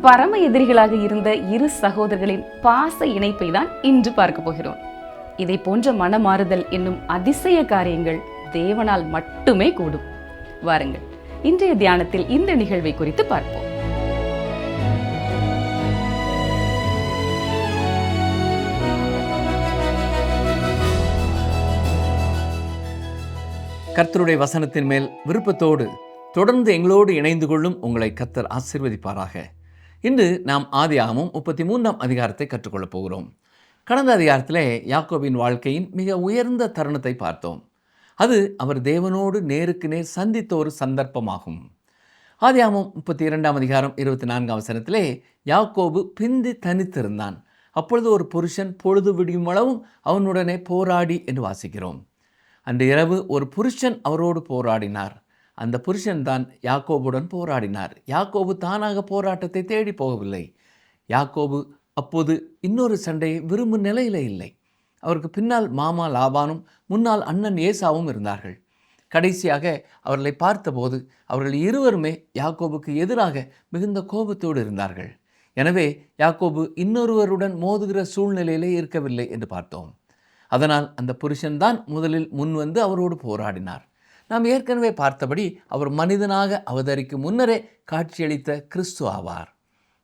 பரம எதிரிகளாக இருந்த இரு சகோதரர்களின் பாச இணைப்பை தான் இன்று பார்க்க போகிறோம். இதை போன்ற மனமாறுதல் என்னும் அதிசய காரியங்கள் தேவனால் மட்டுமே கூடும். வாருங்கள், இன்றைய தியானத்தில் இந்த நிகழ்வை குறித்து பார்ப்போம். கர்த்தருடைய வசனத்தின் மேல் விருப்பத்தோடு தொடர்ந்து எங்களோடு இணைந்து கொள்ளும் உங்களை கர்த்தர் ஆசீர்வதிப்பாராக. இன்று நாம் ஆதியாகமம் 33ஆம் அதிகாரத்தை கற்றுக்கொள்ளப் போகிறோம். கடந்த அதிகாரத்திலே யாக்கோபின் வாழ்க்கையின் மிக உயர்ந்த தருணத்தை பார்த்தோம். அது அவர் தேவனோடு நேருக்கு நேர் சந்தித்த ஒரு சந்தர்ப்பமாகும். ஆதியாகமம் 32ஆம் அதிகாரம் 24ஆம் வசனத்திலே யாக்கோபு பிந்தி தனித்திருந்தான். அப்பொழுது ஒரு புருஷன் பொழுது விடியும் அளவும் அவனுடனே போராடி என்று வாசிக்கிறோம். அன்று இரவு ஒரு புருஷன் அவரோடு போராடினார். அந்த புருஷன் தான் யாக்கோபுடன் போராடினார். யாக்கோபு தானாக போராட்டத்தை தேடி போகவில்லை. யாக்கோபு அப்போது இன்னொரு சண்டையை விரும்பும் நிலையில இல்லை. அவருக்கு பின்னால் மாமா லாபானும் முன்னால் அண்ணன் ஏசாவும் இருந்தார்கள். கடைசியாக அவர்களை பார்த்தபோது அவர்கள் இருவருமே யாக்கோபுக்கு எதிராக மிகுந்த கோபத்தோடு இருந்தார்கள். எனவே யாக்கோபு இன்னொருவருடன் மோதுகிற சூழ்நிலையிலே இருக்கவில்லை என்று பார்த்தோம். அதனால் அந்த புருஷன்தான் முதலில் முன்வந்து அவரோடு போராடினார். நாம் ஏற்கனவே பார்த்தபடி அவர் மனிதனாக அவதரிக்கும் முன்னரே காட்சியளித்த கிறிஸ்து ஆவார்.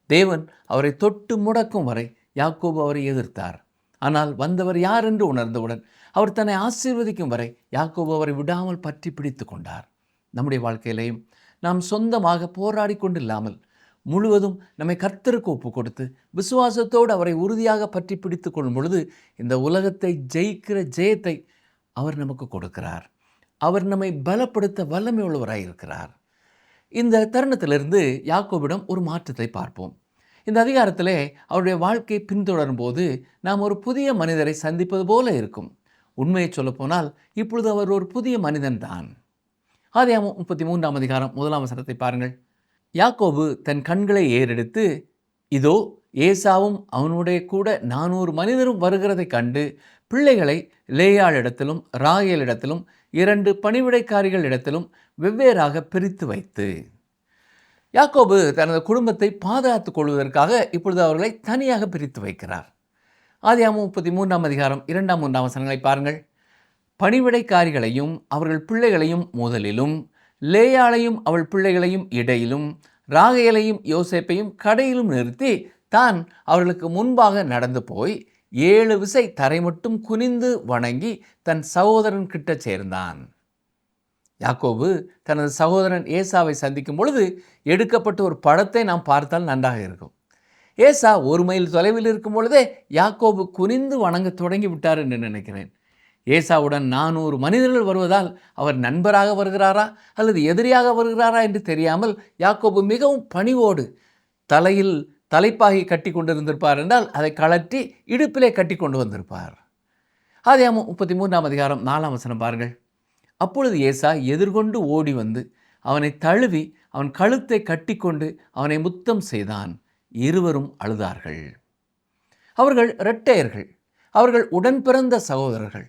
தேவன் அவரை தொட்டு முடக்கும் வரை யாக்கோபு அவரை எதிர்த்தார். ஆனால் வந்தவர் யார் என்று உணர்ந்தவுடன் அவர் தன்னை ஆசீர்வதிக்கும் வரை யாக்கோபு அவரை விடாமல் பற்றி பிடித்து கொண்டார். நம்முடைய வாழ்க்கையிலையும் நாம் சொந்தமாக போராடி கொண்டில்லாமல் முழுவதும் நம்மை கர்த்தருக்கு ஒப்பு கொடுத்து விசுவாசத்தோடு அவரை உறுதியாக பற்றி பிடித்து கொள்ளும் பொழுது இந்த உலகத்தை ஜெயிக்கிற ஜெயத்தை அவர் நமக்கு கொடுக்கிறார். அவர் நம்மை பலப்படுத்த வல்லமை உள்ளவராய் இருக்கிறார். இந்த தருணத்திலிருந்து யாக்கோபிடம் ஒரு மாற்றத்தை பார்ப்போம். இந்த அதிகாரத்திலே அவருடைய வாழ்க்கை பின்தொடரும் போது நாம் ஒரு புதிய மனிதரை சந்திப்பது போல இருக்கும். உண்மையை சொல்லப்போனால் இப்பொழுது அவர் ஒரு புதிய மனிதன் தான். ஆதியாகமம் 33ஆம் அதிகாரம் 1ஆம் வசனத்தை பாருங்கள். யாக்கோபு தன் கண்களை ஏறெடுத்து, இதோ ஏசாவும் அவனுடைய கூட 400 மனிதரும் வருகிறதை கண்டு பிள்ளைகளை லேயாளிடத்திலும் ராகேலிடத்திலும் 2 பணிவிடைக்காரிகள் இடத்திலும் வெவ்வேறாக பிரித்து வைத்து. யாக்கோபு தனது குடும்பத்தை பாதுகாத்துக் கொள்வதற்காக இப்பொழுது அவர்களை தனியாக பிரித்து வைக்கிறார். ஆதியாகமம் 33ஆம் அதிகாரம் 2ஆம் 3ஆம் வசனங்களை பாருங்கள். பணிவிடைக்காரிகளையும் அவர்கள் பிள்ளைகளையும் முதலிலும், லேயாளையும் அவள் பிள்ளைகளையும் இடையிலும், ராகேலையும் யோசேப்பையும் கடையிலும் நிறுத்தி தான் அவர்களுக்கு முன்பாக நடந்து போய் 7 விசை தரை மட்டும் குனிந்து வணங்கி தன் சகோதரன் கிட்ட சேர்ந்தான். யாக்கோபு தனது சகோதரன் ஏசாவை சந்திக்கும் பொழுது எடுக்கப்பட்ட ஒரு படத்தை நாம் பார்த்தால் நன்றாக இருக்கும். ஏசா 1 மைல் தொலைவில் இருக்கும் பொழுதே யாக்கோபு குனிந்து வணங்க தொடங்கி விட்டார் என்று நினைக்கிறேன். ஏசாவுடன் 400 மனிதர்கள் வருவதால் அவர் நண்பராக வருகிறாரா அல்லது எதிரியாக வருகிறாரா என்று தெரியாமல் யாக்கோபு மிகவும் பணிவோடு தலையில் தலைப்பாகி கட்டி கொண்டிருந்திருப்பார் என்றால் அதை கழற்றி இடுப்பிலே கட்டி கொண்டு வந்திருப்பார். ஆதியாகமம் 33ஆம் அதிகாரம் 4ஆம் வசனம் பாருங்கள். அப்பொழுது ஏசா எதிர்கொண்டு ஓடி வந்து அவனை தழுவி அவன் கழுத்தை கட்டிக்கொண்டு அவனை முத்தம் செய்தான். இருவரும் அழுதார்கள். அவர்கள் இரட்டையர்கள். அவர்கள் உடன் பிறந்த சகோதரர்கள்.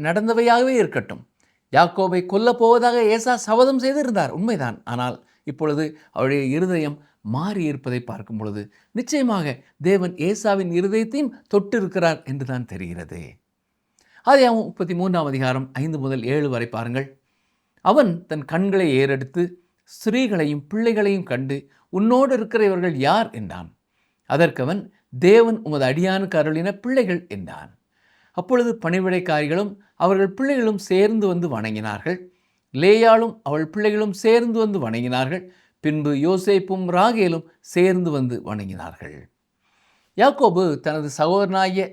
நடந்தவையாகவே இருக்கட்டும். யாக்கோபை கொல்லப் போவதாக ஏசா சபதம் செய்திருந்தார், உண்மைதான். ஆனால் இப்பொழுது அவருடைய இருதயம் மாறி இருப்பதை பார்க்கும் பொழுது நிச்சயமாக தேவன் ஏசாவின் இருதயத்தையும் தொட்டிருக்கிறார் என்றுதான் தெரிகிறது. ஆதியாகமம் 33ஆம் அதிகாரம் 5 முதல் 7 வரை பாருங்கள். அவன் தன் கண்களை ஏறெடுத்து ஸ்திரீகளையும் பிள்ளைகளையும் கண்டு, உன்னோடு இருக்கிற இவர்கள் யார் என்றான். அதற்கவன், தேவன் உமது அடியானுக்கு அருளின பிள்ளைகள் என்றான். அப்பொழுது பணிவிடைக்காரிகளும் அவர்கள் பிள்ளைகளும் சேர்ந்து வந்து வணங்கினார்கள். லேயாளும் அவள் பிள்ளைகளும் சேர்ந்து வந்து வணங்கினார்கள். பின்பு யோசேப்பும் ராகேலும் சேர்ந்து வந்து வணங்கினார்கள். யாக்கோபு தனது சகோதரனாகிய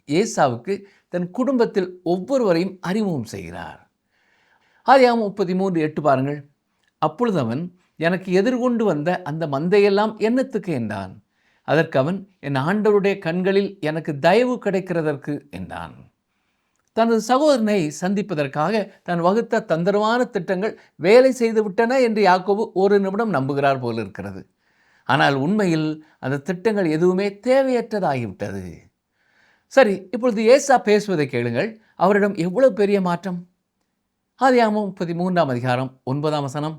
ஏசாவுக்கு தன் குடும்பத்தில் ஒவ்வொருவரையும் அறிமுகம் செய்கிறார். ஆதியாகமம் 33:8 பாருங்கள். அப்பொழுது அவன், எனக்கு எதிர்கொண்டு வந்த அந்த மந்தையெல்லாம் என்னத்துக்கு என்றான். அதற்கு அவன், என் ஆண்டவருடைய கண்களில் எனக்கு தயவு கிடைக்கிறதற்கு என்றான். தனது சகோதரனை சந்திப்பதற்காக தான் வகுத்த தந்திரமான திட்டங்கள் வேலை செய்து விட்டன என்று யாக்கோபு ஒரு நிமிடம் நம்புகிறார் போல் இருக்கிறது. ஆனால் உண்மையில் அந்த திட்டங்கள் எதுவுமே தேவையற்றதாகிவிட்டது. சரி, இப்பொழுது ஏசா பேசுவதை கேளுங்கள். அவரிடம் எவ்வளவு பெரிய மாற்றம். ஆதியாகமம் 33ஆம் அதிகாரம் 9ஆம் வசனம்.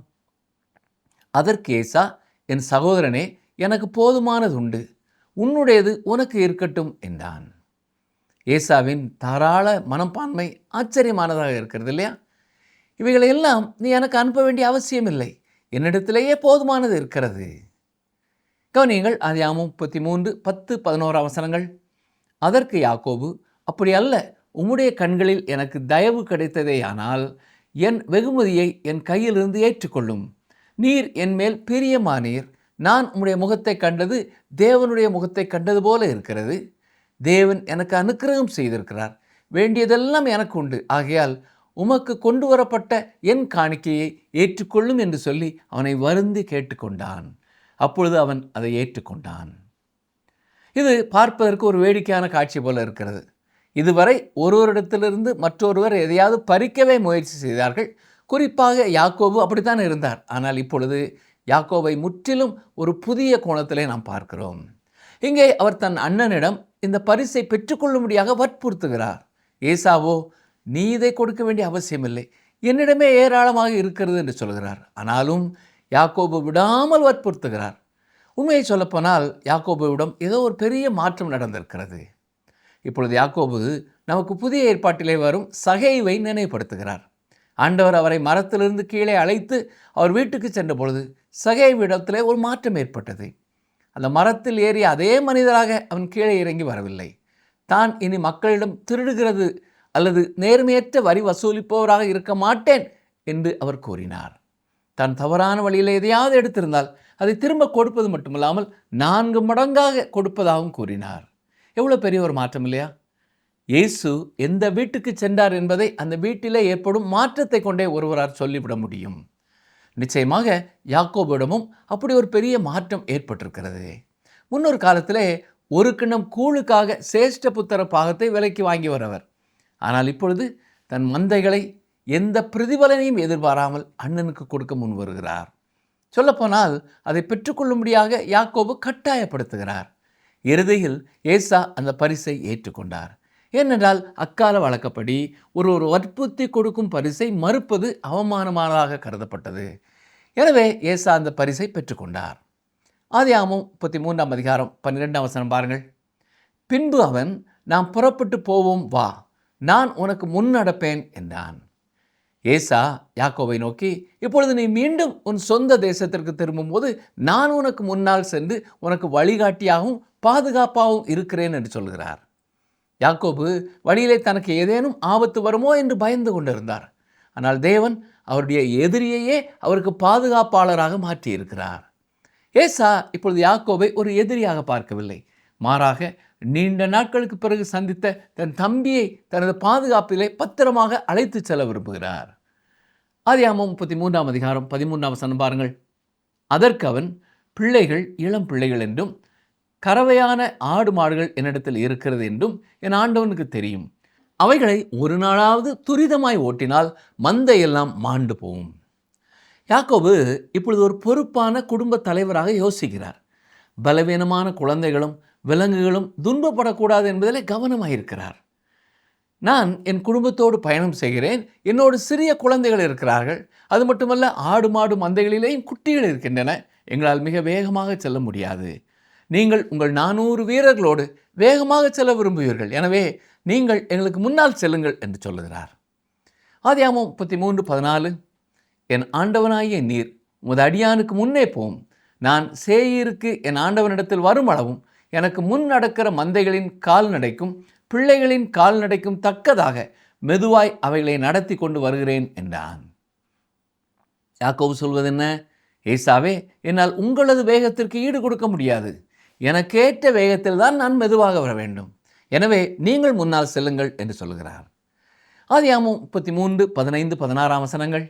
அதற்கு ஏசா, என் சகோதரனே, எனக்கு போதுமானது உண்டு, உன்னுடையது உனக்கு இருக்கட்டும் என்றான். ஏசாவின் தாராள மனப்பான்மை ஆச்சரியமானதாக இருக்கிறது இல்லையா? இவைகளையெல்லாம் நீ எனக்கு அனுப்ப வேண்டிய அவசியம் இல்லை, என்னிடத்திலேயே போதுமானது இருக்கிறது. கவனியங்கள் ஆதியாகமம் 33 10 11 வசனங்கள். அதற்கு யாக்கோபு, அப்படி அல்ல, உம்முடைய கண்களில் எனக்கு தயவு கிடைத்ததேயானால் என் வெகுமதியை என் கையிலிருந்து ஏற்றுக்கொள்ளும். நீர் என் மேல் பிரியமானீர். நான் உம்முடைய முகத்தை கண்டது தேவனுடைய முகத்தை கண்டது போல இருக்கிறது. தேவன் எனக்கு அனுக்கிரகம் செய்திருக்கிறார், வேண்டியதெல்லாம் எனக்கு உண்டு. ஆகையால் உமக்கு கொண்டு வரப்பட்ட என் காணிக்கையை ஏற்றுக்கொள்ளும் என்று சொல்லி அவனை வருந்தி கேட்டுக்கொண்டான். அப்பொழுது அவன் அதை ஏற்றுக்கொண்டான். இது பார்ப்பதற்கு ஒரு வேடிக்கையான காட்சி போல இருக்கிறது. இதுவரை ஒருவரிடத்திலிருந்து மற்றொருவர் எதையாவது பறிக்கவே முயற்சி செய்தார்கள். குறிப்பாக யாக்கோபு அப்படித்தான் இருந்தார். ஆனால் இப்பொழுது யாக்கோபை முற்றிலும் ஒரு புதிய கோணத்திலே நாம் பார்க்கிறோம். இங்கே அவர் தன் அண்ணனிடம் இந்த பரிசை பெற்றுக்கொள்ளும்படியாக வற்புறுத்துகிறார். ஏசாவோ, நீ இதை கொடுக்க வேண்டிய அவசியமில்லை, என்னிடமே ஏராளமாக இருக்கிறது என்று சொல்கிறார். ஆனாலும் யாக்கோபு விடாமல் வற்புறுத்துகிறார். உண்மையை சொல்லப்போனால் யாக்கோபுவிடம் ஏதோ ஒரு பெரிய மாற்றம் நடந்திருக்கிறது. இப்பொழுது யாக்கோபு நமக்கு புதிய ஏற்பாட்டிலே வரும் சகேயுவை நினைவுபடுத்துகிறார். ஆண்டவர் அவரை மரத்திலிருந்து கீழே அழைத்து அவர் வீட்டுக்கு சென்ற பொழுது சகேயுவிடத்திலே ஒரு மாற்றம் ஏற்பட்டது. அந்த மரத்தில் ஏறிய அதே மனிதராக அவன் கீழே இறங்கி வரவில்லை. தான் இனி மக்களிடம் திருடுகிறது அல்லது நேர்மையற்ற வரி வசூலிப்பவராக இருக்க மாட்டேன் என்று அவர் கூறினார். தான் தவறான வழியில் எதையாவது எடுத்திருந்தால் அதை திரும்ப கொடுப்பது மட்டுமல்லாமல் 4 மடங்காக கொடுப்பதாகவும் கூறினார். எவ்வளோ பெரிய ஒரு மாற்றம் இல்லையா? இயேசு எந்த வீட்டுக்கு சென்றார் என்பதை அந்த வீட்டிலே ஏற்படும் மாற்றத்தை கொண்டே ஒருவரால் சொல்லிவிட முடியும். நிச்சயமாக யாக்கோபிடமும் அப்படி ஒரு பெரிய மாற்றம் ஏற்பட்டிருக்கிறது. முன்னொரு காலத்திலே ஒரு கிண்ணம் கூழுக்காக சேஷ்ட புத்திர பாகத்தை விலைக்கு வாங்கி வரவர். ஆனால் இப்பொழுது தன் மந்தைகளை எந்த பிரதிபலனையும் எதிர்பாராமல் அண்ணனுக்கு கொடுக்க முன் வருகிறார். சொல்லப்போனால் அதை பெற்றுக்கொள்ளும்படியாக யாக்கோபு கட்டாயப்படுத்துகிறார். இறுதியில் ஏசா அந்த பரிசை ஏற்றுக்கொண்டார். ஏனென்றால் அக்கால வழக்கப்படி ஒரு வற்புறுத்தி கொடுக்கும் பரிசை மறுப்பது அவமானமானதாக கருதப்பட்டது. எனவே ஏசா அந்த பரிசை பெற்றுக்கொண்டார். ஆதியாகமம் 33 அதிகாரம் 12 வசனம் பாருங்கள். பின்பு அவன், நாம் புறப்பட்டு போவோம், வா, நான் உனக்கு முன் நடப்பேன் என்றான். ஏசா யாக்கோபை நோக்கி, இப்பொழுது நீ மீண்டும் உன் சொந்த தேசத்திற்கு திரும்பும்போது நான் உனக்கு முன்னால் சென்று உனக்கு வழிகாட்டியாகவும் பாதுகாப்பாகவும் இருக்கிறேன் என்று சொல்கிறார். யாக்கோபு வழியிலே தனக்கு ஏதேனும் ஆபத்து வருமோ என்று பயந்து கொண்டிருந்தார். ஆனால் தேவன் அவருடைய எதிரியையே அவருக்கு பாதுகாப்பாளராக மாற்றியிருக்கிறார். ஏசா இப்பொழுது யாக்கோபை ஒரு எதிரியாக பார்க்கவில்லை. மாறாக நீண்ட நாட்களுக்கு பிறகு சந்தித்த தன் தம்பியை தனது பாதுகாப்பிலே பத்திரமாக அழைத்து செல்ல விரும்புகிறார். ஆதியாகமம் 33 அதிகாரம் 13 வசனம் பாருங்கள். அதற்கு அவன், பிள்ளைகள் இளம் பிள்ளைகள் என்றும் கறவையான ஆடு மாடுகள் என்னிடத்தில் இருக்கிறது என்றும் என் ஆண்டவனுக்கு தெரியும். அவைகளை ஒரு நாளாவது துரிதமாய் ஓட்டினால் மந்தையெல்லாம் மாண்டு போகும். யாக்கோபு இப்பொழுது ஒரு பொறுப்பான குடும்ப தலைவராக யோசிக்கிறார். பலவீனமான குழந்தைகளும் விலங்குகளும் துன்பப்படக்கூடாது என்பதிலே கவனமாயிருக்கிறார். நான் என் குடும்பத்தோடு பயணம் செய்கிறேன், என்னோடு சிறிய குழந்தைகள் இருக்கிறார்கள், அது மட்டுமல்ல ஆடு மாடு மந்தைகளிலேயும் குட்டிகள் இருக்கின்றன, எங்களால் மிக வேகமாக செல்ல முடியாது. நீங்கள் உங்கள் 400 வீரர்களோடு வேகமாக செல்ல விரும்புவீர்கள், எனவே நீங்கள் எங்களுக்கு முன்னால் செல்லுங்கள் என்று சொல்லுகிறார். ஆதியாகமம் 33:14, என் ஆண்டவனாகிய நீர் உமது அடியானுக்கு முன்னே போம், நான் சேயீருக்கு என் ஆண்டவனிடத்தில் வரும் அளவும் எனக்கு முன் நடக்கிற மந்தைகளின் கால்நடைக்கும் பிள்ளைகளின் கால்நடைக்கும் தக்கதாக மெதுவாய் அவைகளை நடத்தி கொண்டு வருகிறேன் என்றான். யாக்கோபு சொல்வது என்ன? ஏசாவே, என்னால் உங்களது வேகத்திற்கு ஈடு கொடுக்க முடியாது, எனக்கேற்ற வேகத்தில் தான் நான் மெதுவாக வர வேண்டும், எனவே நீங்கள் முன்னால் செல்லுங்கள் என்று சொல்கிறார். ஆதியாகமம் 33:15-16 வசனங்கள்.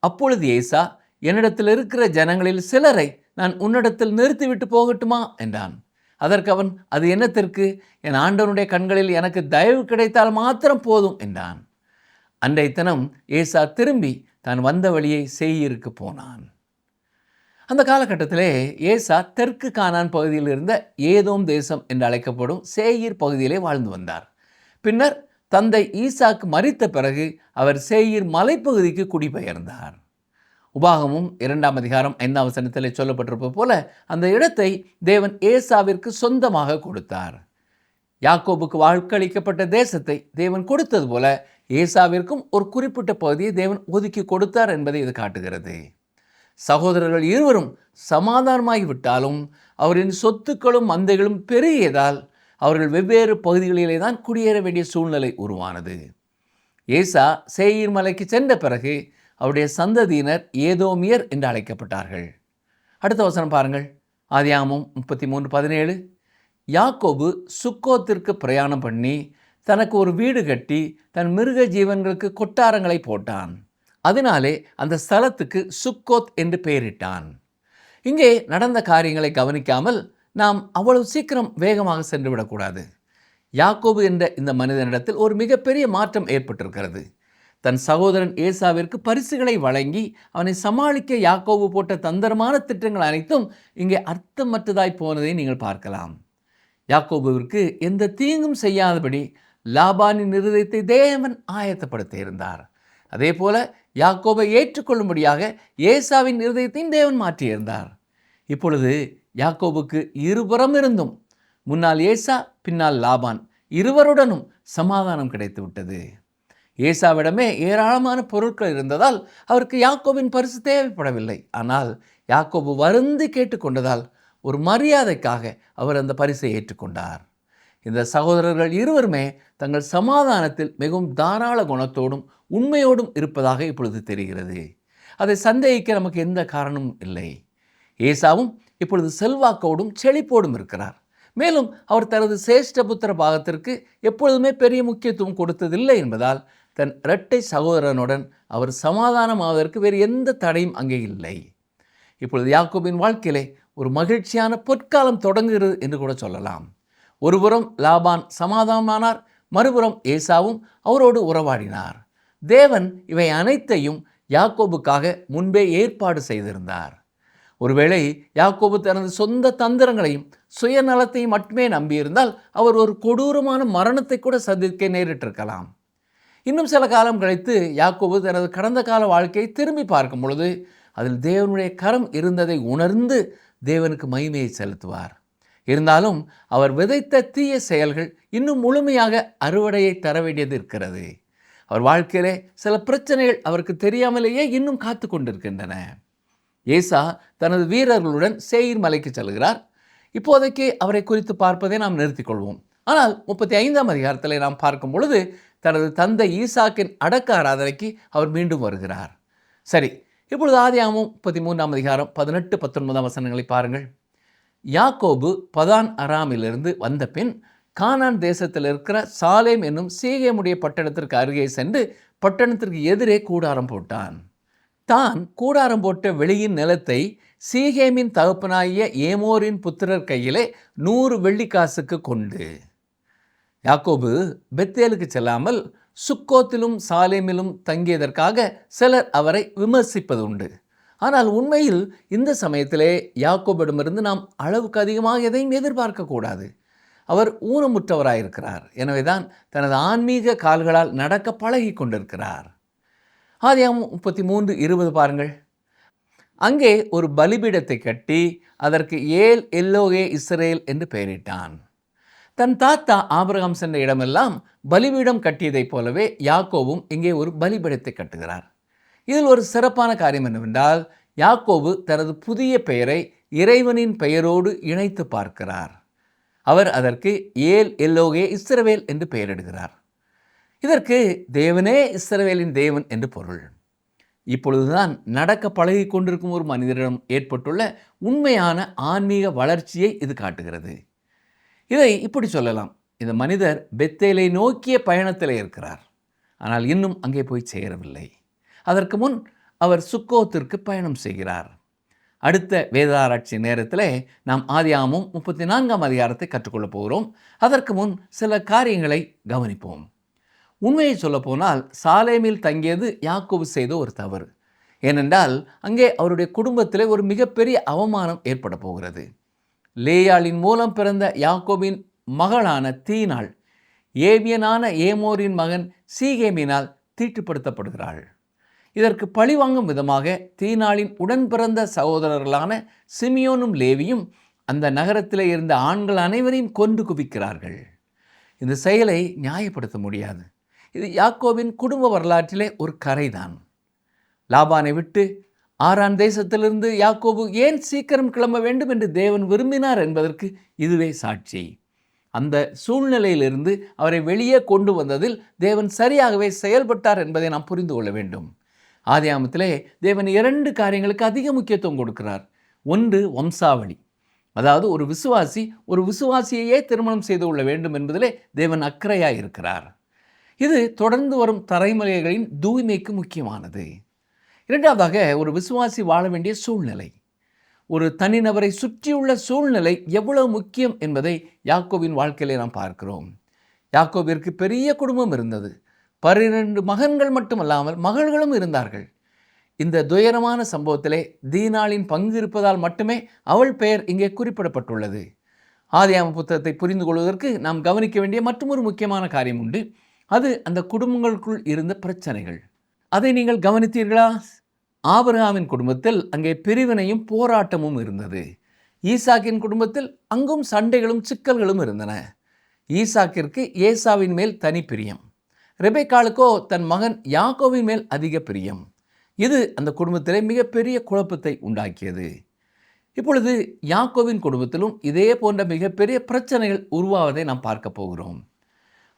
அப்பொழுது ஏசா, என்னிடத்தில் இருக்கிற ஜனங்களில் சிலரை நான் உன்னிடத்தில் நிறுத்திவிட்டு போகட்டுமா என்றான். அதற்கு அவன், அது என்னத்திற்கு? என் ஆண்டவனுடைய கண்களில் எனக்கு தயவு கிடைத்தால் மாத்திரம் போதும் என்றான். அன்றைய தினம் ஏசா திரும்பி தான் வந்த வழியை சேயீருக்கு போனான். அந்த காலகட்டத்திலே ஏசா தெற்கு கானான் பகுதியில் இருந்த ஏதோம் தேசம் என்று அழைக்கப்படும் சேயீர் பகுதியிலே வாழ்ந்து வந்தார். பின்னர் தந்தை ஈசாக்கு மரித்த பிறகு அவர் சேயீர் மலைப்பகுதிக்கு குடிபெயர்ந்தார். உபாகமும் 2ஆம் அதிகாரம் 5ஆம் வசனத்திலே சொல்லப்பட்டிருப்பது போல அந்த இடத்தை தேவன் ஏசாவிற்கு சொந்தமாக கொடுத்தார். யாக்கோபுக்கு வாக்களிக்கப்பட்ட தேசத்தை தேவன் கொடுத்தது போல ஏசாவிற்கும் ஒரு குறிப்பிட்ட பகுதியை தேவன் ஒதுக்கி கொடுத்தார் என்பதை இது காட்டுகிறது. சகோதரர்கள் இருவரும் சமாதானமாகிவிட்டாலும் அவரின் சொத்துக்களும் மந்தைகளும் பெருகியதால் அவர்கள் வெவ்வேறு பகுதிகளிலே தான் குடியேற வேண்டிய சூழ்நிலை உருவானது. ஏசா சேயீர் மலைக்கு சென்ற பிறகு அவருடைய சந்ததியினர் ஏதோமியர் என்று அழைக்கப்பட்டார்கள். அடுத்த வசனம் பாருங்கள். ஆதியாகமம் 33:17. யாக்கோபு சுக்கோத்திற்கு பிரயாணம் பண்ணி தனக்கு ஒரு வீடு கட்டி தன் மிருக ஜீவன்களுக்கு கொட்டாரங்களை போட்டான். அதனாலே அந்த ஸ்தலத்துக்கு சுக்கோத் என்று பெயரிட்டான். இங்கே நடந்த காரியங்களை கவனிக்காமல் நாம் அவ்வளவு சீக்கிரம் வேகமாக சென்று விடக்கூடாது. யாக்கோபு என்ற இந்த மனிதனிடத்தில் ஒரு மிகப்பெரிய மாற்றம் ஏற்பட்டிருக்கிறது. தன் சகோதரன் ஏசாவிற்கு பரிசுகளை வழங்கி அவனை சமாளிக்க யாக்கோபு போட்ட தந்திரமான திட்டங்கள் அனைத்தும் இங்கே அர்த்தமற்றதாய் போனதை நீங்கள் பார்க்கலாம். யாக்கோபுவிற்கு எந்த தீங்கும் செய்யாதபடி லாபானின் இருதயத்தை தேவன் ஆயத்தப்படுத்தி இருந்தார். அதே போல யாக்கோபை ஏற்றுக்கொள்ளும்படியாக ஏசாவின் இருதயத்தையும் தேவன் மாற்றியிருந்தார். இப்பொழுது யாக்கோபுக்கு இருபுறம் இருந்தும் முன்னால் ஏசா பின்னால் லாபான் இருவருடனும் சமாதானம் கிடைத்து விட்டது. ஏசாவிடமே ஏராளமான பொருட்கள் இருந்ததால் அவருக்கு யாக்கோபின் பரிசு தேவைப்படவில்லை. ஆனால் யாக்கோபு வருந்தி கேட்டுக்கொண்டதால் ஒரு மரியாதைக்காக அவர் அந்த பரிசை ஏற்றுக்கொண்டார். இந்த சகோதரர்கள் இருவருமே தங்கள் சமாதானத்தில் மிகவும் தாராள குணத்தோடும் உண்மையோடும் இருப்பதாக இப்பொழுது தெரிகிறது. அதை சந்தேகிக்க நமக்கு எந்த காரணமும் இல்லை. ஏசாவும் இப்பொழுது செல்வாக்கோடும் செழிப்போடும் இருக்கிறார். மேலும் அவர் தனது சேஷ்டபுத்திர பாகத்திற்கு எப்பொழுதுமே பெரிய முக்கியத்துவம் கொடுத்ததில்லை என்பதால் தன் இரட்டை சகோதரனுடன் அவர் சமாதானமாவதற்கு வேறு எந்த தடையும் அங்கே இல்லை. இப்பொழுது யாக்கோபின் வாழ்க்கையிலே ஒரு மகிழ்ச்சியான பொற்காலம் தொடங்குகிறது என்று கூட சொல்லலாம். ஒருபுறம் லாபான் சமாதானமானார், மறுபுறம் ஏசாவும் அவரோடு உறவாடினார். தேவன் இவை அனைத்தையும் யாக்கோபுக்காக முன்பே ஏற்பாடு செய்திருந்தார். ஒருவேளை யாக்கோபு தனது சொந்த தந்திரங்களையும் சுயநலத்தையும் மட்டுமே நம்பியிருந்தால் அவர் ஒரு கொடூரமான மரணத்தை கூட சந்திக்க நேரிட்டிருக்கலாம். இன்னும் சில காலம் கழித்து யாக்கோபு தனது கடந்த கால வாழ்க்கையை திரும்பி பார்க்கும் பொழுது அதில் தேவனுடைய கரம் இருந்ததை உணர்ந்து தேவனுக்கு மகிமையை செலுத்துவார். இருந்தாலும் அவர் விதைத்த தீய செயல்கள் இன்னும் முழுமையாக அறுவடையை தர வேண்டியது இருக்கிறது. அவர் வாழ்க்கையிலே சில பிரச்சனைகள் அவருக்கு தெரியாமலேயே இன்னும் காத்து கொண்டிருக்கின்றன. ஏசா தனது வீரர்களுடன் சேயீர் மலைக்கு செல்கிறார். இப்போதைக்கு அவரை குறித்து பார்ப்பதை நாம் நிறுத்திக்கொள்வோம். ஆனால் 35ஆம் அதிகாரத்தில் நாம் பார்க்கும் பொழுது தனது தந்தை ஈசாக்கின் அடக்க ஆராதனைக்கு அவர் மீண்டும் வருகிறார். சரி, இப்பொழுது ஆதியாகமம் 33ஆம் அதிகாரம் 18-19 வசனங்களை பாருங்கள். யாக்கோபு பதான் அராமிலிருந்து வந்த பின் கானான் தேசத்தில் இருக்கிற சாலேம் என்னும் சீகேமுடைய பட்டணத்திற்கு அருகே சென்று பட்டணத்திற்கு எதிரே கூடாரம் போட்டான். தான் கூடாரம் போட்ட வெளியின் நிலத்தை சீகேமின் தகப்பனாகிய ஏமோரின் புத்திரர் கையிலே 100 வெள்ளிக்காசுக்கு கொண்டு. யாக்கோபு பெத்தேலுக்கு செல்லாமல் சுக்கோத்திலும் சாலேமிலும் தங்கியதற்காக சிலர் அவரை விமர்சிப்பது உண்டு. ஆனால் உண்மையில் இந்த சமயத்திலே யாக்கோபிடமிருந்து நாம் அளவுக்கு அதிகமாக எதையும் எதிர்பார்க்கக்கூடாது. அவர் ஊனமுற்றவராயிருக்கிறார். எனவேதான் தனது ஆன்மீக கால்களால் நடக்க பழகி கொண்டிருக்கிறார். ஆதியாகமம் 33:20 பாருங்கள். அங்கே ஒரு பலிபீடத்தை கட்டி அதற்கு ஏல் எல்லோகே இஸ்ரேல் என்று பெயரிட்டான். தன் தாத்தா ஆபிரகாம் சென்ற இடமெல்லாம் பலிபீடம் கட்டியதைப் போலவே யாக்கோபும் இங்கே ஒரு பலிபீடத்தை கட்டுகிறார். இதில் ஒரு சிறப்பான காரியம் என்னவென்றால் யாக்கோபு தனது புதிய பெயரை இறைவனின் பெயரோடு இணைத்து பார்க்கிறார். அவர் அதற்கு ஏல் எல்லோகே இஸ்ரவேல் என்று பெயரிடுகிறார். இதற்கு தேவனே இஸ்ரவேலின் தேவன் என்று பொருள். இப்பொழுதுதான் நடக்க பழகி கொண்டிருக்கும் ஒரு மனிதரிடம் ஏற்பட்டுள்ள உண்மையான ஆன்மீக வளர்ச்சியை இது காட்டுகிறது. இதை இப்படி சொல்லலாம். இந்த மனிதர் பெத்தேலை நோக்கிய பயணத்தில் இருக்கிறார். ஆனால் இன்னும் அங்கே போய் சேரவில்லை. அதற்கு முன் அவர் சுக்கோத்திற்கு பயணம் செய்கிறார். அடுத்த வேதாராய்ச்சி நேரத்தில் நாம் ஆதியாகமம் 34ஆம் அதிகாரத்தை கற்றுக்கொள்ளப் போகிறோம். அதற்கு முன் சில காரியங்களை கவனிப்போம். உண்மையை சொல்லப்போனால் சாலேமில் தங்கியது யாக்கோபு செய்த ஒரு தவறு. ஏனென்றால் அங்கே அவருடைய குடும்பத்தில் ஒரு மிகப்பெரிய அவமானம் ஏற்பட போகிறது. லேயாளின் மூலம் பிறந்த யாக்கோபின் மகளான தீனாள் ஏவியனான ஏமோரின் மகன் சீகேமினால் தீட்டுப்படுத்தப்படுகிறாள். இதற்கு பழிவாங்கும் விதமாக தீனாளின் உடன் பிறந்த சகோதரர்களான சிமியோனும் லேவியும் அந்த நகரத்தில் இருந்த ஆண்கள் அனைவரையும் கொன்று குவிக்கிறார்கள். இந்த செயலை நியாயப்படுத்த முடியாது. இது யாக்கோபின் குடும்ப வரலாற்றிலே ஒரு கரைதான். லாபானை விட்டு ஆரான் தேசத்திலிருந்து யாக்கோபு ஏன் சீக்கிரம் கிளம்ப வேண்டும் என்று தேவன் விரும்பினார் என்பதற்கு இதுவே சாட்சி. அந்த சூழ்நிலையிலிருந்து அவரை வெளியே கொண்டு வந்ததில் தேவன் சரியாகவே செயல்பட்டார் என்பதை நாம் புரிந்து கொள்ள வேண்டும். ஆதியாகமத்திலே தேவன் 2 காரியங்களுக்கு அதிக முக்கியத்துவம் கொடுக்கிறார். ஒன்று வம்சாவளி, அதாவது ஒரு விசுவாசியையே திருமணம் செய்து கொள்ள வேண்டும் என்பதிலே தேவன் அக்கறையாய் இருக்கிறார். இது தொடர்ந்து வரும் தலைமுறைகளின் தூய்மைக்கு முக்கியமானது. இரண்டாவதாக, ஒரு விசுவாசி வாழ வேண்டிய சூழ்நிலை, ஒரு தனிநபரை சுற்றியுள்ள சூழ்நிலை எவ்வளவு முக்கியம் என்பதை யாக்கோபின் வாழ்க்கையிலே நாம் பார்க்கிறோம். யாக்கோபிற்கு பெரிய குடும்பம் இருந்தது. 12 மகன்கள் மட்டுமல்லாமல் மகள்களும் இருந்தார்கள். இந்த துயரமான சம்பவத்திலே தீனாளின் பங்கு இருப்பதால் மட்டுமே அவள் பெயர் இங்கே குறிப்பிடப்பட்டுள்ளது. ஆதியாகம புத்தகத்தை புரிந்து கொள்வதற்கு நாம் கவனிக்க வேண்டிய மற்றொரு முக்கியமான காரியம் உண்டு. அது அந்த குடும்பங்களுக்குள் இருந்த பிரச்சனைகள். அதை நீங்கள் கவனித்தீர்களா? ஆபிரகாமின் குடும்பத்தில் அங்கே பிரிவினையும் போராட்டமும் இருந்தது. ஈசாக்கின் குடும்பத்தில் அங்கும் சண்டைகளும் சிக்கல்களும் இருந்தன. ஈசாக்கிற்கு ஏசாவின் மேல் தனி பிரியம், ரெபெக்காளுக்கோ தன் மகன் யாக்கோவின் மேல் அதிக பிரியம். இது அந்த குடும்பத்திலே மிகப்பெரிய குழப்பத்தை உண்டாக்கியது. இப்பொழுது யாக்கோவின் குடும்பத்திலும் இதே போன்ற மிகப்பெரிய பிரச்சனைகள் உருவாவதை நாம் பார்க்க போகிறோம்.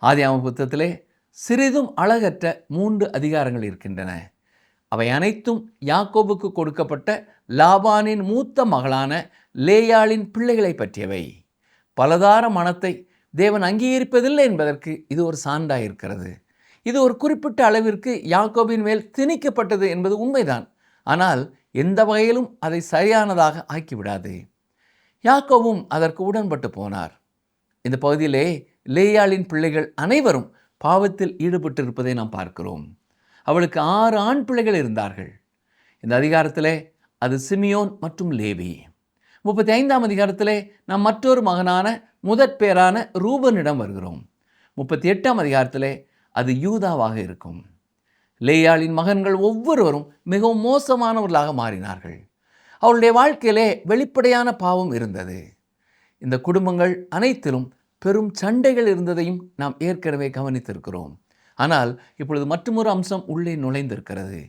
ஆதியாகம புத்தகத்திலே சிறிதும் அழகற்ற 3 அதிகாரங்கள் இருக்கின்றன. அவை அனைத்தும் யாக்கோபுக்கு கொடுக்கப்பட்ட லாபானின் மூத்த மகளான லேயாளின் பிள்ளைகளை பற்றியவை. பலதார மனத்தை தேவன் அங்கீகரிப்பதில்லை என்பதற்கு இது ஒரு சான்றாயிருக்கிறது. இது ஒரு குறிப்பிட்ட அளவிற்கு யாக்கோபின் மேல் திணிக்கப்பட்டது என்பது உண்மைதான். ஆனால் எந்த வகையிலும் அதை சரியானதாக ஆக்கிவிடாது. யாக்கோபும் அதற்கு உடன்பட்டு போனார். இந்த பகுதியிலே லேயாளின் பிள்ளைகள் அனைவரும் பாவத்தில் ஈடுபட்டிருப்பதை நாம் பார்க்கிறோம். அவளுக்கு 6 ஆண் பிள்ளைகள் இருந்தார்கள். இந்த அதிகாரத்திலே அது சிமியோன் மற்றும் லேவி. 35ஆம் அதிகாரத்திலே நாம் மற்றொரு மகனான முதற் பேரான ரூபனிடம் வருகிறோம். 38ஆம் அதிகாரத்திலே அது யூதாவாக இருக்கும். லேயாளின் மகன்கள் ஒவ்வொருவரும் மிகவும் மோசமானவர்களாக மாறினார்கள். அவளுடைய வாழ்க்கையிலே வெளிப்படையான பாவம் இருந்தது. இந்த குடும்பங்கள் அனைத்திலும் பெரும் சண்டைகள் இருந்ததையும் நாம் ஏற்கனவே கவனித்திருக்கிறோம். ஆனால் இப்பொழுது மற்றொரு அம்சம் உள்ளே நுழைந்திருக்கிறது.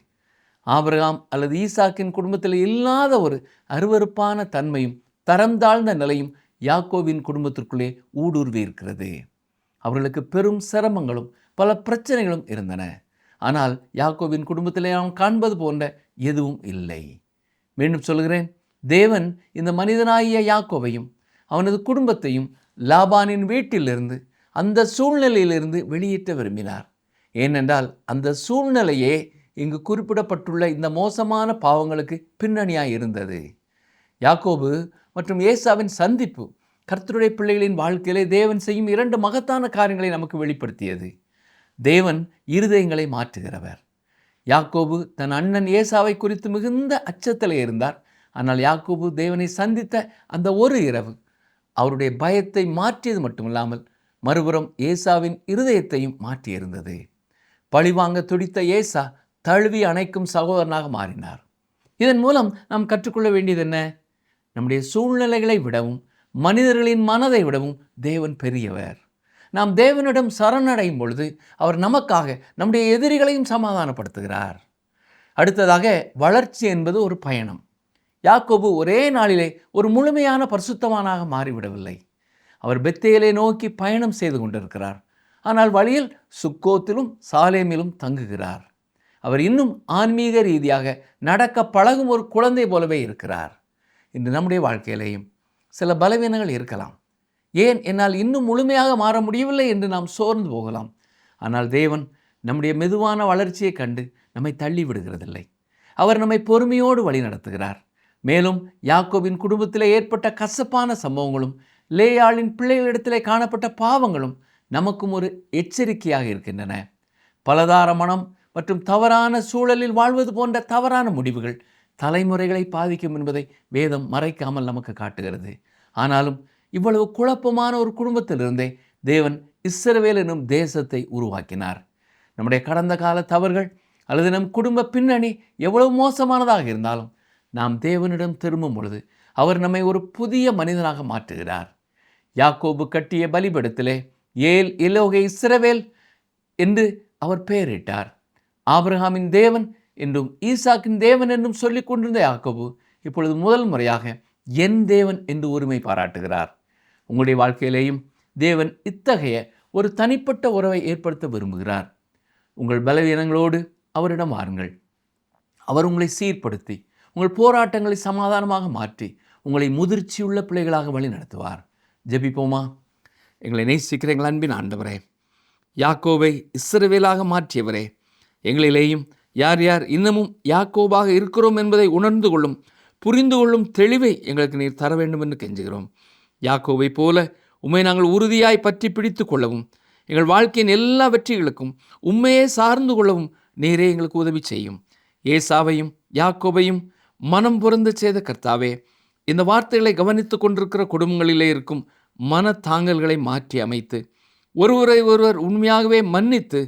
ஆபிரகாம் அல்லது ஈசாக்கின் குடும்பத்தில் இல்லாத ஒரு அருவருப்பான தன்மையும் தரம் தாழ்ந்த நிலையும் யாக்கோபின் குடும்பத்திற்குள்ளே ஊடுருவி இருக்கிறது. அவர்களுக்கு பெரும் சிரமங்களும் பல பிரச்சனைகளும் இருந்தன. ஆனால் யாக்கோபின் குடும்பத்திலே நாம் காண்பது போன்ற எதுவும் இல்லை. மீண்டும் சொல்கிறேன், தேவன் இந்த மனிதனாகிய யாக்கோபையும் அவனது குடும்பத்தையும் லாபானின் வீட்டிலிருந்து, அந்த சூழ்நிலையிலிருந்து வெளியேற்ற விரும்பினார். ஏனென்றால் அந்த சூழ்நிலையே இங்கு குறிப்பிடப்பட்டுள்ள இந்த மோசமான பாவங்களுக்கு பின்னணியாய் இருந்தது. யாக்கோபு மற்றும் ஏசாவின் சந்திப்பு கர்த்தருடைய பிள்ளைகளின் வாழ்க்கையிலே தேவன் செய்யும் 2 மகத்தான காரியங்களை நமக்கு வெளிப்படுத்தியது. தேவன் இருதயங்களை மாற்றுகிறவர். யாக்கோபு தன் அண்ணன் ஏசாவை குறித்து மிகுந்த அச்சத்தில் இருந்தார். ஆனால் யாக்கோபு தேவனை சந்தித்த அந்த ஒரு இரவு அவருடைய பயத்தை மாற்றியது மட்டுமில்லாமல் மறுபுறம் ஏசாவின் இருதயத்தையும் மாற்றியிருந்தது. பழிவாங்க துடித்த ஏசா தழுவி அணைக்கும் சகோதரனாக மாறினார். இதன் மூலம் நாம் கற்றுக்கொள்ள வேண்டியது என்ன? நம்முடைய சூழ்நிலைகளை விடவும் மனிதர்களின் மனதை விடவும் தேவன் பெரியவர். நாம் தேவனிடம் சரணடையும் பொழுது அவர் நமக்காக நம்முடைய எதிரிகளையும் சமாதானப்படுத்துகிறார். அடுத்ததாக, வளர்ச்சி என்பது ஒரு பயணம். யாக்கோபு ஒரே நாளிலே ஒரு முழுமையான பரிசுத்தவானாக மாறிவிடவில்லை. அவர் பெத்தேலை நோக்கி பயணம் செய்து கொண்டிருக்கிறார். ஆனால் வழியில் சுக்கோத்திலும் சாலேமிலும் தங்குகிறார். அவர் இன்னும் ஆன்மீக ரீதியாக நடக்க பழகும் ஒரு குழந்தை போலவே இருக்கிறார். இன்று நம்முடைய வாழ்க்கையிலேயும் சில பலவீனங்கள் இருக்கலாம். ஏன் என்னால் இன்னும் முழுமையாக மாற முடியவில்லை என்று நாம் சோர்ந்து போகலாம். ஆனால் தேவன் நம்முடைய மெதுவான வளர்ச்சியை கண்டு நம்மை தள்ளி விடுகிறதில்லை. அவர் நம்மை பொறுமையோடு வழி நடத்துகிறார். மேலும் யாக்கோபின் குடும்பத்தில் ஏற்பட்ட கசப்பான சம்பவங்களும் லேயாளின் பிள்ளைகளிடத்திலே காணப்பட்ட பாவங்களும் நமக்கும் ஒரு எச்சரிக்கையாக இருக்கின்றன. பலதார மனம் மற்றும் தவறான சூழலில் வாழ்வது போன்ற தவறான முடிவுகள் தலைமுறைகளை பாதிக்கும் என்பதை வேதம் மறைக்காமல் நமக்கு காட்டுகிறது. ஆனாலும் இவ்வளவு குழப்பமான ஒரு குடும்பத்திலிருந்தே தேவன் இஸ்ரவேல் எனும் தேசத்தை உருவாக்கினார். நம்முடைய கடந்த கால தவறுகள் அல்லது நம் குடும்ப பின்னணி எவ்வளவு மோசமானதாக இருந்தாலும் நாம் தேவனிடம் திரும்பும் பொழுது அவர் நம்மை ஒரு புதிய மனிதனாக மாற்றுகிறார். யாக்கோபு கட்டிய பலிபீடத்திலே ஏல் எலோகே இஸ்ரவேல் என்று அவர் பெயரிட்டார். ஆபிரகாமின் தேவன் என்றும் ஈசாக்கின் தேவன் என்றும் சொல்லிக் கொண்டிருந்த யாக்கோபு இப்பொழுது முதல் முறையாக என் தேவன் என்று உரிமை பாராட்டுகிறார். உங்களுடைய வாழ்க்கையிலேயும் தேவன் இத்தகைய ஒரு தனிப்பட்ட உறவை ஏற்படுத்த விரும்புகிறார். உங்கள் பலவீனங்களோடு அவரிடம் வாருங்கள். அவர் உங்களை சீர்படுத்தி உங்கள் போராட்டங்களை சமாதானமாக மாற்றி உங்களை முதிர்ச்சியுள்ள பிள்ளைகளாக வழி நடத்துவார். ஜெபிப்போமா. எங்களை நேசிக்கிற எங்கள் அன்பின் ஆண்டவரே, யாக்கோபை இஸ்ரவேலாக மாற்றியவரே, எங்களிலேயும் யார் யார் இன்னமும் யாக்கோபாக இருக்கிறோம் என்பதை உணர்ந்து கொள்ளும் புரிந்து கொள்ளும் தெளிவை எங்களுக்கு நீர் தர வேண்டும் என்று கெஞ்சுகிறோம். யாக்கோபை போல உம்மை நாங்கள் உறுதியாய் பற்றி பிடித்து கொள்ளவும் எங்கள் வாழ்க்கையின் எல்லா வெற்றிகளுக்கும் உண்மையே சார்ந்து கொள்ளவும் நீரே எங்களுக்கு உதவி செய்யும். ஏசாவையும் யாக்கோபையும் மனம் பொருந்த செய்த கர்த்தாவே, இந்த வார்த்தைகளை கவனித்து கொண்டிருக்கிற குடும்பங்களிலே இருக்கும் மன தாங்கல்களை மாற்றி அமைத்து ஒருவரை ஒருவர் உண்மையாகவே மன்னித்து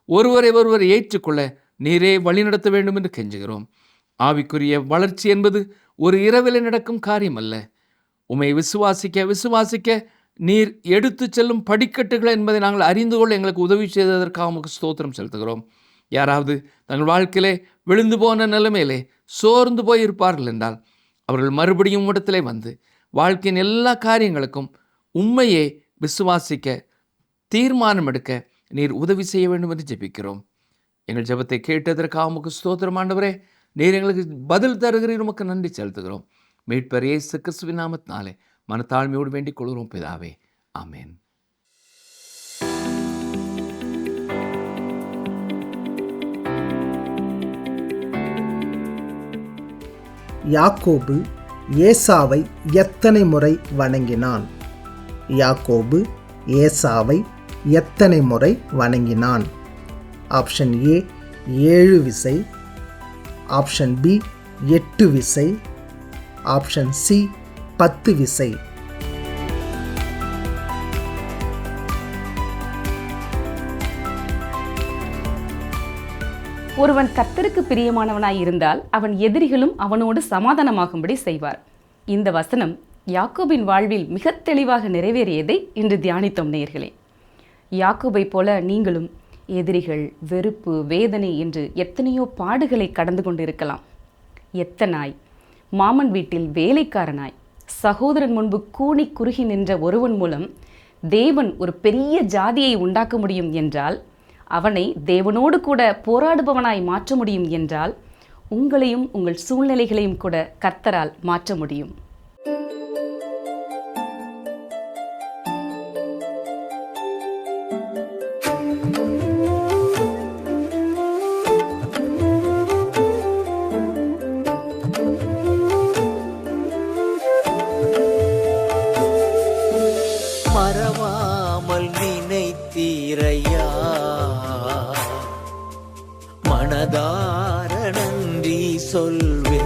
ஒருவரை ஒருவர் ஏற்றுக்கொள்ள நீரே வழிநடத்த வேண்டும் என்று கெஞ்சுகிறோம். ஆவிக்குரிய வளர்ச்சி என்பது ஒரு இரவில் நடக்கும் காரியம் அல்ல. உம்மை விசுவாசிக்க நீர் எடுத்து செல்லும் படிக்கட்டுகள் என்பதை நாங்கள் அறிந்து கொள்ள எங்களுக்கு உதவி செய்ததற்காக உமக்கு ஸ்தோத்திரம் செலுத்துகிறோம். யாராவது தங்கள் வாழ்க்கையிலே விழுந்து போன நிலைமையிலே சோர்ந்து போய் இருப்பார்கள் என்றால் அவர்கள் மறுபடியும் இடத்திலே வந்து வாழ்க்கையின் எல்லா காரியங்களுக்கும் உண்மையே விசுவாசிக்க தீர்மானம் எடுக்க நீர் உதவி செய்ய வேண்டும் என்று ஜெபிக்கிறோம். எங்கள் ஜெபத்தை கேட்டதற்காக உமக்கு ஸ்தோத்திரம் ஆண்டவரே. நீர் எங்களுக்கு பதில் தருகிறீர், உமக்கு நன்றி செலுத்துகிறோம். மீட்பர் இயேசு கிறிஸ்துவின் நாமத்தினாலே மனத்தாழ்மையோடு வேண்டிக் கொள்கிறோம் பிதாவே, ஆமேன். யாக்கோபு ஏசாவை எத்தனை முறை வணங்கினான்? யாக்கோபு ஏசாவை எத்தனை முறை வணங்கினான்? ஆப்ஷன் ஏ 7 விசை, ஆப்ஷன் பி 8 விசை, ஆப்ஷன் சி 10 விசை. ஒருவன் கர்த்தருக்கு பிரியமானவனாய் இருந்தால் அவன் எதிரிகளும் அவனோடு சமாதானமாகும்படி செய்வார். இந்த வசனம் யாக்கோபின் வாழ்வில் மிக தெளிவாக நிறைவேறியதை இன்று தியானித்தோம் நேயர்களே. யாக்கோபை போல நீங்களும் எதிரிகள், வெறுப்பு, வேதனை என்று எத்தனையோ பாடுகளை கடந்து கொண்டு இருக்கலாம். எத்தனாய் மாமன் வீட்டில் வேலைக்காரனாய் சகோதரன் முன்பு கூனி குறுகி நின்ற ஒருவன் மூலம் தேவன் ஒரு பெரிய ஜாதியை உண்டாக்க முடியும் என்றால், அவனை தேவனோடு கூட போராடுபவனாய் மாற்ற முடியும் என்றால், உங்களையும் உங்கள் சூழ்நிலைகளையும் கூட கர்த்தரால் மாற்ற முடியும். மறவாமல் நினைத்தீரையா, மனதார நன்றி சொல்வே.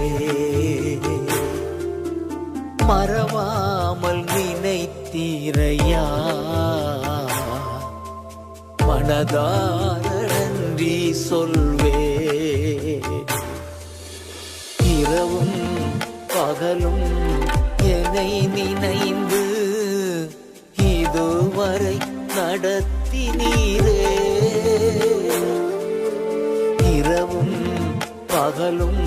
மறவாமல் நினைத்தீரையா, மனதார நன்றி சொல்வே. இரவும் பகலும் என்னை நினைந்து இதுவரை நடத்தினீரே. இரவும் பகலும்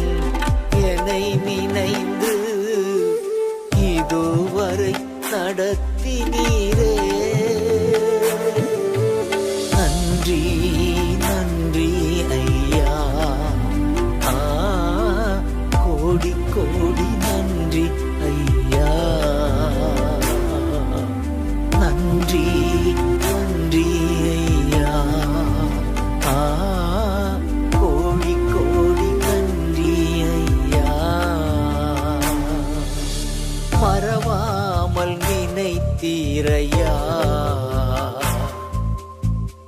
என்னை நினைந்து இதுவரை நடத்தினீரே. நன்றி நன்றி ஐயா, கோடி கோடி நன்றி ஐயா. நன்றி நன்றி ஐயா, கோடி கோடி நன்றி ஐயா. மறவாமல் நினைத்தீரையா,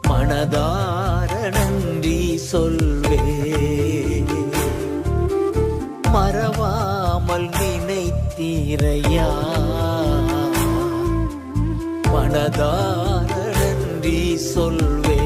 மனதார நன்றி சொல்வே. மறவாமல் நினைத்தீரையா, மனதார நன்றி சொல்வே.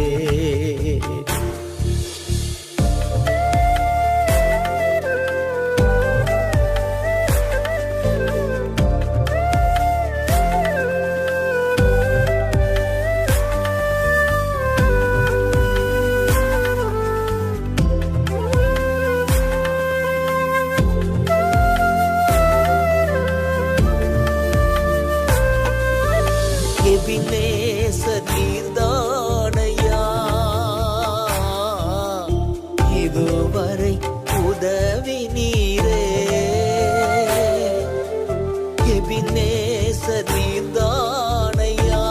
நேசர் நீர்தானையா,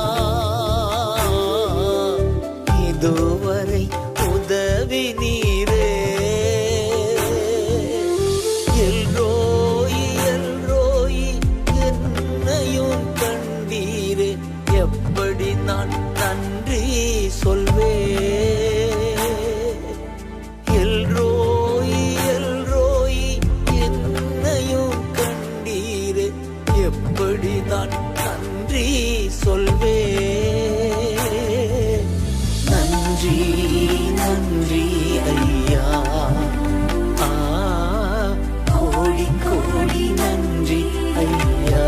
இதுவரை உதவி நீரே. எல்ரோயி எல்ரோயி என்னையும் கண்டீரே, எப்படி நான் நன்றி சொல்வேன். எல்ரோயி எல்ரோயி என்னையும் கண்டீரே, எப்படி நான் நன்றி சொல்வேன். நன்றி நன்றி ஐயா, கோடி கோடி நன்றி ஐயா.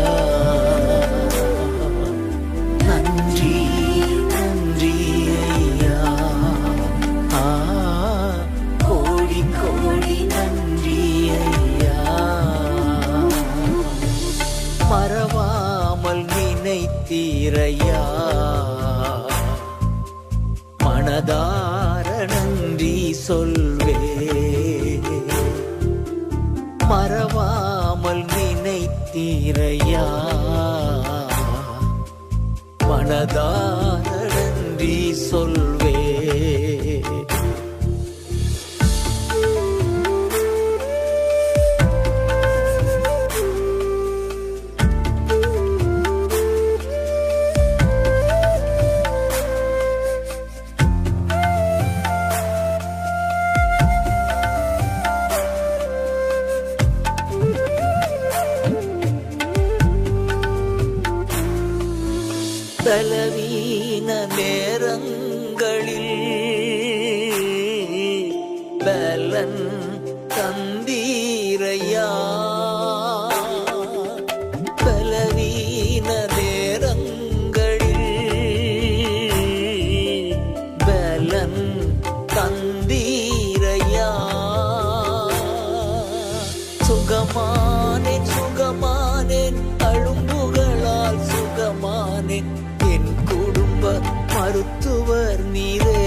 நன்றி நன்றி ஐயா, கோடி கோடி நன்றி ஐயா. மறவாமல் நினைத்தீரையா, மனதார நன்றி சொல்வே. மறவாமல் நினைத்தீரையா, மனதார நன்றி சொல்வே. பலவீன நேரங்களில் பலன் தந்தீரையா, பலவீன நேரங்களில் பலன் தந்தீரையா. சுகமானேன் சுகமானேன் அழும்புகளால் சுகமானேன், என் குடும்ப மருத்துவர் நீரே.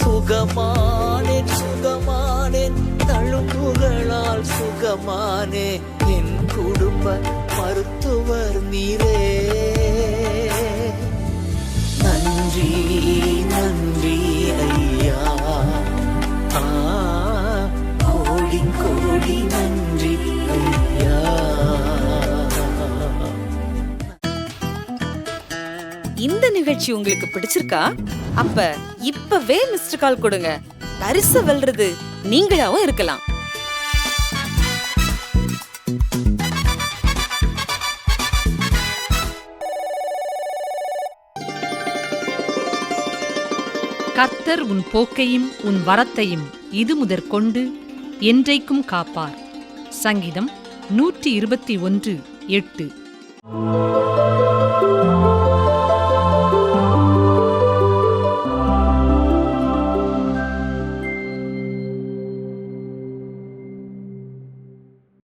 சுகமானேன் சுகமானேன் தழும்புகளால் சுகமானே, என் குடும்ப மருத்துவர் நீரே. நன்றி நன்றி ஐயா, கோடி கோடி நன்றி ஐயா. இந்த நிகழ்ச்சி உங்களுக்கு பிடிச்சிருக்கா? அப்ப இப்பவே மிஸ்டர் கால் கொடுங்க. பரிசு வெல்றது நீங்களாவும் இருக்கலாம். கர்த்தர் உன் போக்கையும் உன் வரத்தையும் இது முதற்கொண்டு என்றைக்கும் காப்பார். சங்கீதம் 121:8.